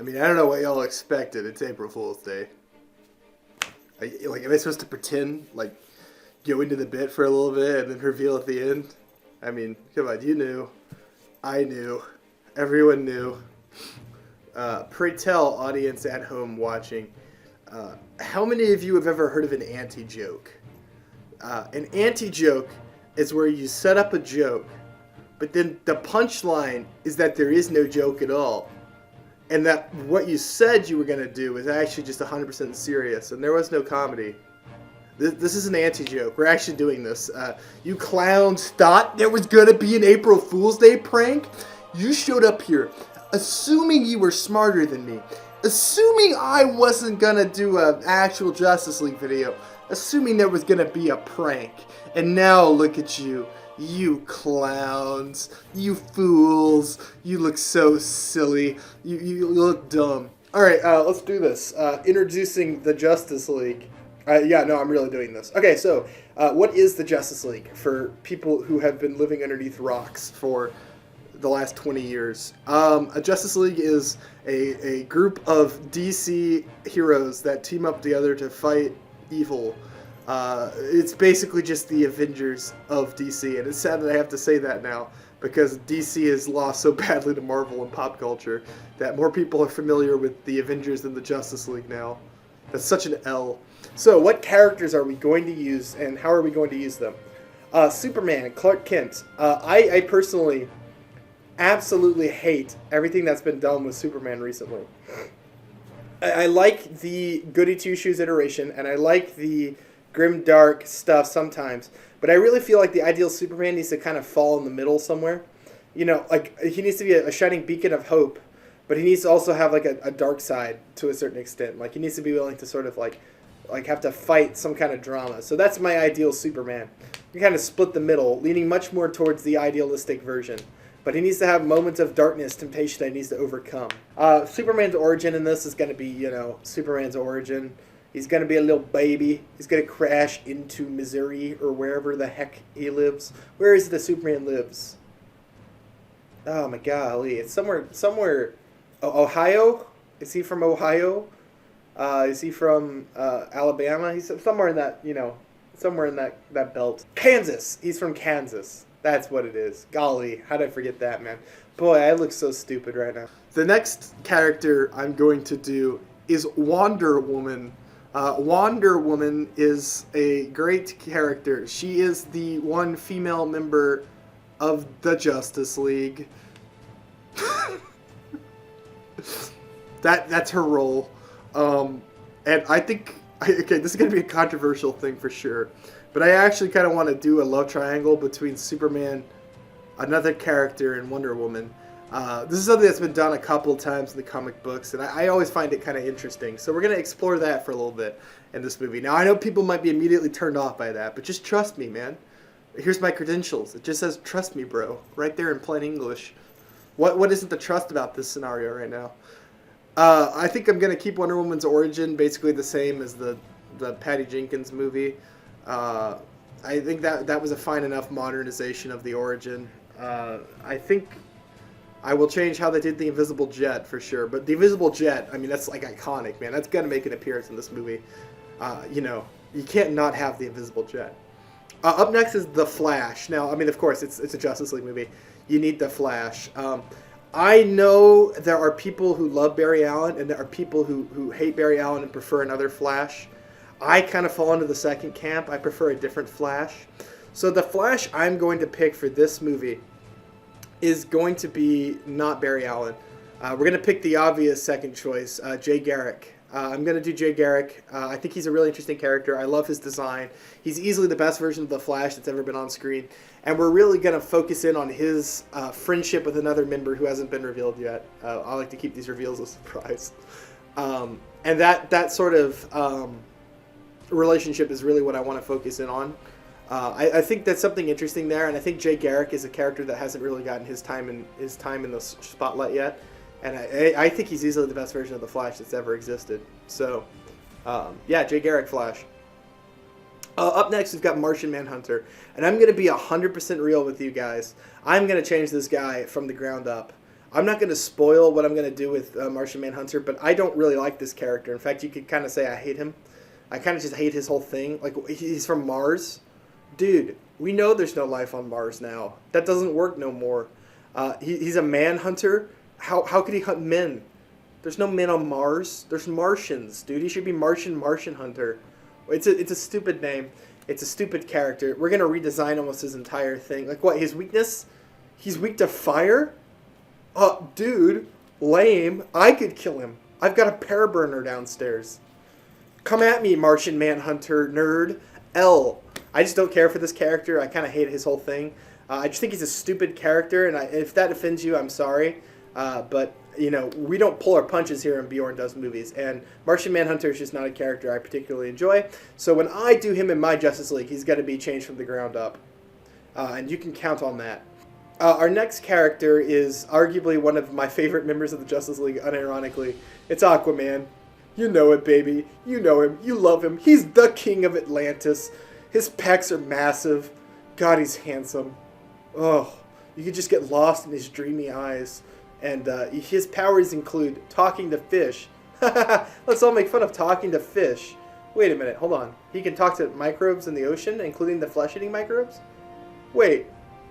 I mean, I don't know what y'all expected. It's April Fool's Day. Like, am I supposed to pretend, like, go into the bit for a little bit and then reveal at the end? I mean, come on, you knew. I knew. Everyone knew. Pray tell, audience at home watching, how many of you have ever heard of an anti-joke? An anti-joke is where you set up a joke, but then the punchline is that there is no joke at all. And that what you said you were going to do was actually just 100% serious, and there was no comedy. This is an anti-joke. We're actually doing this. You clowns thought there was going to be an April Fool's Day prank? You showed up here assuming you were smarter than me. Assuming I wasn't going to do an actual Justice League video. Assuming there was going to be a prank. And now look at you. You clowns. You fools. You look so silly. You look dumb. Alright, let's do this. Introducing the Justice League. Yeah, no, I'm really doing this. Okay, so what is the Justice League for people who have been living underneath rocks for the last 20 years? A Justice League is a group of DC heroes that team up together to fight evil. It's basically just the Avengers of DC, and it's sad that I have to say that now, because DC has lost so badly to Marvel and pop culture that more people are familiar with the Avengers than the Justice League now. That's such an L. So, what characters are we going to use, and how are we going to use them? Superman, Clark Kent. I personally absolutely hate everything that's been done with Superman recently. I like the Goody Two-Shoes iteration, and I like the grim dark stuff sometimes, but I really feel like the ideal Superman needs to kind of fall in the middle somewhere. You know, like, he needs to be a shining beacon of hope, but he needs to also have like a dark side to a certain extent. Like, he needs to be willing to sort of like have to fight some kind of drama. So that's my ideal Superman. You kind of split the middle, leaning much more towards the idealistic version. But he needs to have moments of darkness, temptation that he needs to overcome. Superman's origin in this is going to be, you know, Superman's origin. He's going to be a little baby. He's going to crash into Missouri or wherever the heck he lives. Where is it that Superman lives? Oh my golly. It's somewhere. Ohio? Is he from Ohio? Is he from Alabama? He's somewhere in that, you know, somewhere in that belt. Kansas. He's from Kansas. That's what it is. Golly, how did I forget that, man? Boy, I look so stupid right now. The next character I'm going to do is Wonder Woman. Wonder Woman is a great character. She is the one female member of the Justice League. That's her role. And I think, okay, this is going to be a controversial thing for sure, but I actually kind of want to do a love triangle between Superman, another character, and Wonder Woman. This is something that's been done a couple times in the comic books, and I always find it kind of interesting. So we're going to explore that for a little bit in this movie. Now, I know people might be immediately turned off by that, but just trust me, man. Here's my credentials. It just says, trust me, bro, right there in plain English. What isn't to trust about this scenario right now? I think I'm going to keep Wonder Woman's origin basically the same as the Patty Jenkins movie. I think that was a fine enough modernization of the origin. I think I will change how they did the Invisible Jet for sure. But the Invisible Jet, I mean, that's like iconic, man. That's going to make an appearance in this movie. You know, you can't not have the Invisible Jet. Up next is The Flash. Now, I mean, of course, it's a Justice League movie. You need The Flash. I know there are people who love Barry Allen, and there are people who hate Barry Allen and prefer another Flash. I kind of fall into the second camp. I prefer a different Flash. So the Flash I'm going to pick for this movie is going to be not Barry Allen. We're going to pick the obvious second choice, Jay Garrick. I'm going to do Jay Garrick. I think he's a really interesting character. I love his design. He's easily the best version of the Flash that's ever been on screen. And we're really going to focus in on his friendship with another member who hasn't been revealed yet. I like to keep these reveals a surprise. And that sort of relationship is really what I want to focus in on. I think that's something interesting there, and I think Jay Garrick is a character that hasn't really gotten his time in the spotlight yet. And I think he's easily the best version of the Flash that's ever existed. So, yeah, Jay Garrick Flash. Up next, we've got Martian Manhunter. And I'm going to be 100% real with you guys. I'm going to change this guy from the ground up. I'm not going to spoil what I'm going to do with Martian Manhunter, but I don't really like this character. In fact, you could kind of say I hate him. I kind of just hate his whole thing. Like, he's from Mars. Dude, we know there's no life on Mars now. That doesn't work no more. He's a manhunter. How could he hunt men? There's no men on Mars. There's Martians, dude. He should be Martian Hunter. It's a stupid name. It's a stupid character. We're gonna redesign almost his entire thing. Like what? His weakness? He's weak to fire? Dude, lame. I could kill him. I've got a pear burner downstairs. Come at me, Martian Manhunter nerd. I just don't care for this character. I kind of hate his whole thing. I just think he's a stupid character, and if that offends you, I'm sorry. But you know, we don't pull our punches here in Bjorn Does Movies, and Martian Manhunter is just not a character I particularly enjoy. So when I do him in my Justice League, he's got to be changed from the ground up, and you can count on that. Our next character is arguably one of my favorite members of the Justice League, unironically. It's Aquaman. You know it, baby. You know him. You love him. He's the king of Atlantis. His pecs are massive. God, he's handsome. Oh, you could just get lost in his dreamy eyes. And his powers include talking to fish. Let's all make fun of talking to fish. Wait a minute, hold on. He can talk to microbes in the ocean, including the flesh-eating microbes? Wait,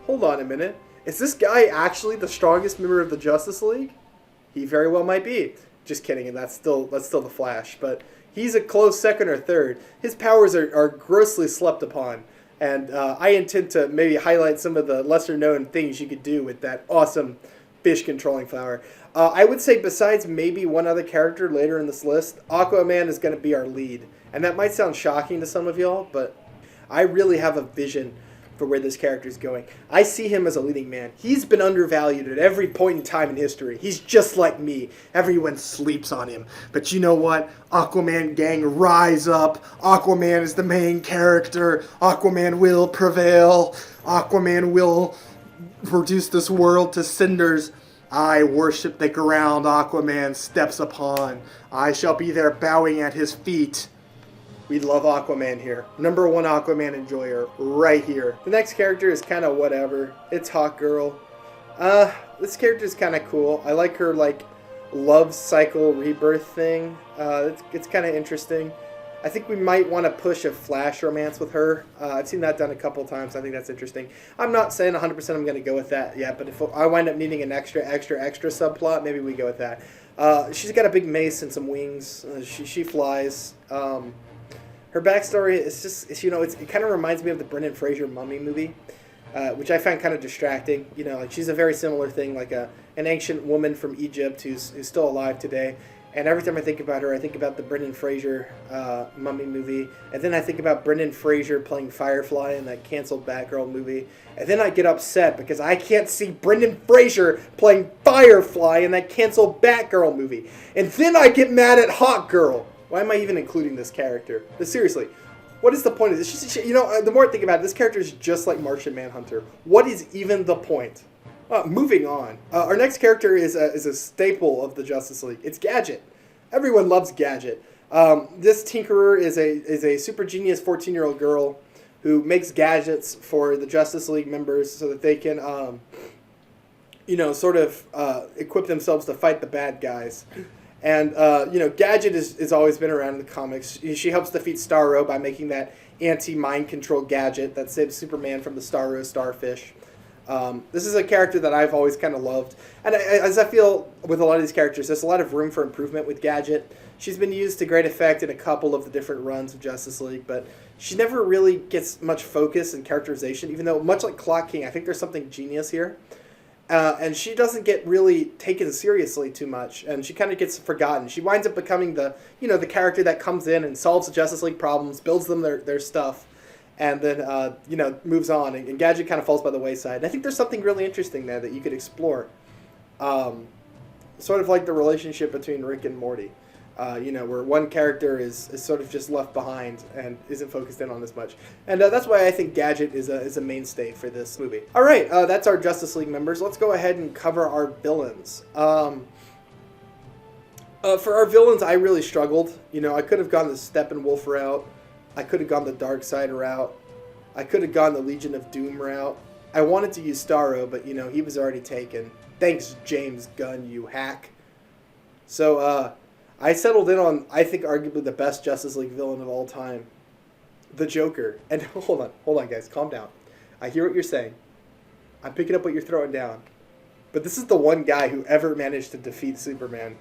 hold on a minute. Is this guy actually the strongest member of the Justice League? He very well might be. Just kidding, and that's still the Flash. But he's a close second or third. His powers are grossly slept upon. And I intend to maybe highlight some of the lesser-known things you could do with that awesome fish controlling flower. I would say besides maybe one other character later in this list, Aquaman is going to be our lead. And that might sound shocking to some of y'all, but I really have a vision for where this character is going. I see him as a leading man. He's been undervalued at every point in time in history. He's just like me. Everyone sleeps on him. But you know what? Aquaman gang, rise up. Aquaman is the main character. Aquaman will prevail. Aquaman will reduce this world to cinders. I worship the ground Aquaman steps upon. I shall be there bowing at his feet. We love Aquaman here. Number one Aquaman enjoyer right here. The next character is kind of whatever. It's Hawkgirl. This character is kind of cool. I like her like love cycle rebirth thing. It's kind of interesting. I think we might want to push a Flash romance with her. I've seen that done a couple times. I think that's interesting. I'm not saying 100% I'm going to go with that yet, but if I wind up needing an extra subplot, maybe we go with that. She's got a big mace and some wings. She flies. Her backstory is just, you know, it kind of reminds me of the Brendan Fraser Mummy movie, which I find kind of distracting. You know, like she's a very similar thing, like an ancient woman from Egypt who's still alive today. And every time I think about her, I think about the Brendan Fraser Mummy movie. And then I think about Brendan Fraser playing Firefly in that canceled Batgirl movie. And then I get upset because I can't see Brendan Fraser playing Firefly in that canceled Batgirl movie. And then I get mad at Hawkgirl. Why am I even including this character? But seriously, what is the point of this? You know, the more I think about it, this character is just like Martian Manhunter. What is even the point? Moving on. Our next character is a staple of the Justice League. It's Gadget. Everyone loves Gadget. This Tinkerer is a super genius 14-year-old girl who makes gadgets for the Justice League members so that they can, you know, sort of equip themselves to fight the bad guys. And, you know, Gadget has always been around in the comics. She helps defeat Starro by making that anti-mind control gadget that saves Superman from the Starro starfish. This is a character that I've always kind of loved. And as I feel with a lot of these characters, there's a lot of room for improvement with Gadget. She's been used to great effect in a couple of the different runs of Justice League, but she never really gets much focus and characterization, even though, much like Clock King, I think there's something genius here. And she doesn't get really taken seriously too much, and she kind of gets forgotten. She winds up becoming the character that comes in and solves the Justice League problems, builds them their stuff, and then, you know, moves on. And Gadget kind of falls by the wayside. And I think there's something really interesting there that you could explore. Sort of like the relationship between Rick and Morty. You know, where one character is sort of just left behind and isn't focused in on as much. And that's why I think Gadget is a mainstay for this movie. All right, that's our Justice League members. Let's go ahead and cover our villains. For our villains, I really struggled. You know, I could have gone the Steppenwolf route. I could have gone the Darkseid route. I could have gone the Legion of Doom route. I wanted to use Starro, but, you know, he was already taken. Thanks, James Gunn, you hack. So, I settled in on, I think, arguably the best Justice League villain of all time, the Joker. And hold on, guys, calm down. I hear what you're saying. I'm picking up what you're throwing down. But this is the one guy who ever managed to defeat Superman.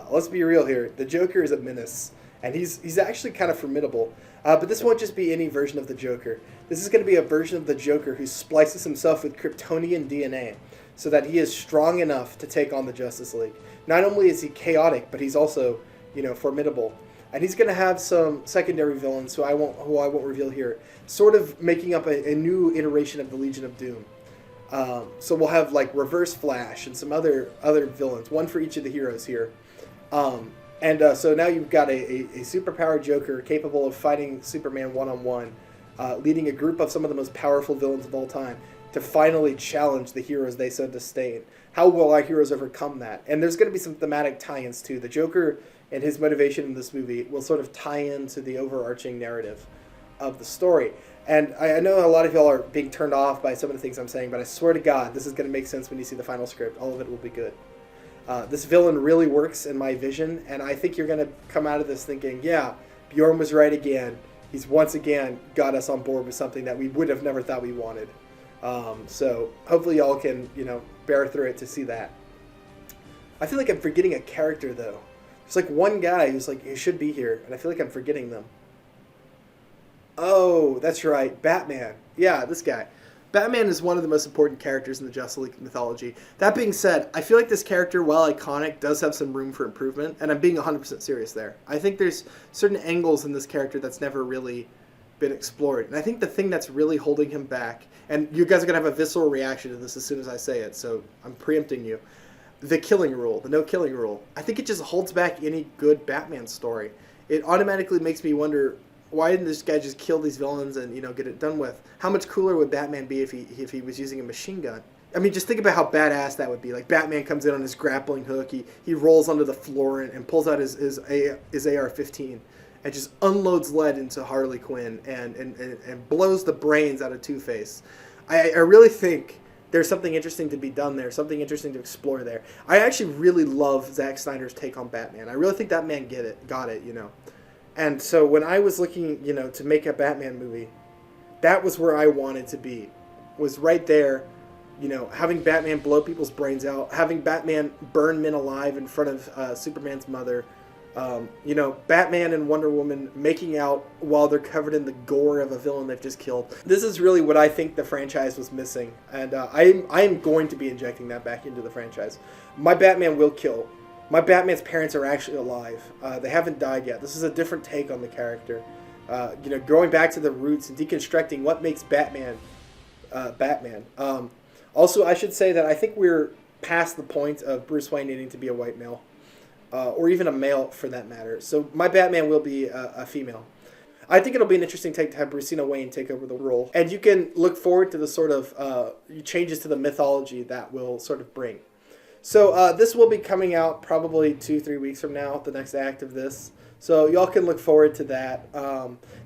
Let's be real here. The Joker is a menace, and he's actually kind of formidable. But this won't just be any version of the Joker. This is going to be a version of the Joker who splices himself with Kryptonian DNA so that he is strong enough to take on the Justice League. Not only is he chaotic, but he's also, formidable. And he's going to have some secondary villains who I won't reveal here, sort of making up a new iteration of the Legion of Doom. So we'll have like Reverse Flash and some other villains, one for each of the heroes here. So now you've got a superpowered Joker capable of fighting Superman one-on-one, leading a group of some of the most powerful villains of all time to finally challenge the heroes they so disdain. How will our heroes overcome that? And there's going to be some thematic tie-ins too. The Joker and his motivation in this movie will sort of tie into the overarching narrative of the story. And I know a lot of y'all are being turned off by some of the things I'm saying, but I swear to God, this is going to make sense when you see the final script. All of it will be good. This villain really works in my vision, and I think you're going to come out of this thinking, yeah, Bjorn was right again. He's once again got us on board with something that we would have never thought we wanted. So hopefully y'all can, bear through it to see that. I feel like I'm forgetting a character, though. There's like one guy who's like, he should be here, and I feel like I'm forgetting them. Oh, that's right, Batman. Yeah, this guy. Batman is one of the most important characters in the Justice League mythology. That being said, I feel like this character, while iconic, does have some room for improvement, and I'm being 100% serious there. I think there's certain angles in this character that's never really been explored, and I think the thing that's really holding him back, and you guys are going to have a visceral reaction to this as soon as I say it, so I'm preempting you, the killing rule, the no-killing rule. I think it just holds back any good Batman story. It automatically makes me wonder, why didn't this guy just kill these villains and, get it done with? How much cooler would Batman be if he was using a machine gun? I mean, just think about how badass that would be. Like, Batman comes in on his grappling hook, he rolls onto the floor and pulls out his AR-15 and just unloads lead into Harley Quinn and blows the brains out of Two-Face. I really think there's something interesting to be done there, something interesting to explore there. I actually really love Zack Snyder's take on Batman. I really think that man got it. And so when I was looking, to make a Batman movie, that was where I wanted to be. Was right there, having Batman blow people's brains out, having Batman burn men alive in front of Superman's mother, Batman and Wonder Woman making out while they're covered in the gore of a villain they've just killed. This is really what I think the franchise was missing, and I am going to be injecting that back into the franchise. My Batman will kill. My Batman's parents are actually alive. They haven't died yet. This is a different take on the character. Going back to the roots and deconstructing what makes Batman Batman. Also, I should say that I think we're past the point of Bruce Wayne needing to be a white male. Or even a male, for that matter. So my Batman will be a female. I think it'll be an interesting take to have Brucina Wayne take over the role. And you can look forward to the sort of changes to the mythology that will sort of bring. So this will be coming out probably 2-3 weeks from now, the next act of this. So y'all can look forward to that.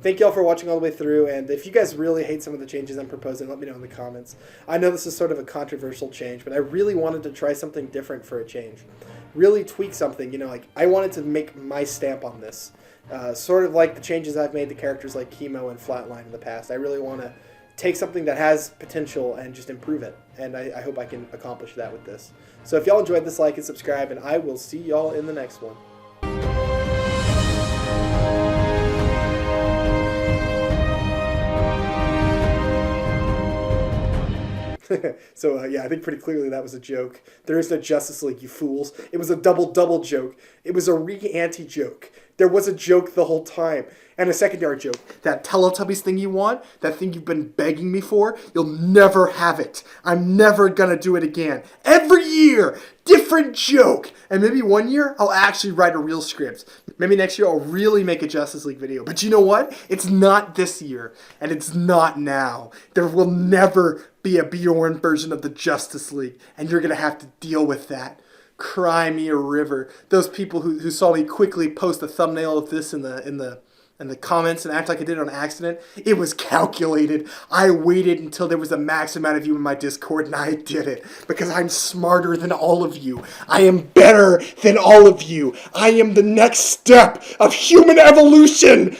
Thank y'all for watching all the way through. And if you guys really hate some of the changes I'm proposing, let me know in the comments. I know this is sort of a controversial change, but I really wanted to try something different for a change. Really tweak something, I wanted to make my stamp on this. Sort of like the changes I've made to characters like Chemo and Flatline in the past. I really want to take something that has potential and just improve it. And I hope I can accomplish that with this. So if y'all enjoyed this, like and subscribe, and I will see y'all in the next one. So, yeah, I think pretty clearly that was a joke. There is no Justice League, you fools. It was a double joke. It was a re-ante joke. There was a joke the whole time. And a secondary joke. That Teletubbies thing you want, that thing you've been begging me for, you'll never have it. I'm never gonna do it again. Every year, different joke. And maybe one year, I'll actually write a real script. Maybe next year, I'll really make a Justice League video. But you know what? It's not this year. And it's not now. There will never be a Bjorn version of the Justice League. And you're gonna have to deal with that. Cry me a river. Those people who saw me quickly post a thumbnail of this in the and the comments and act like I did it on accident. It was calculated. I waited until there was a max amount of you in my Discord, and I did it because I'm smarter than all of you. I am better than all of you. I am the next step of human evolution.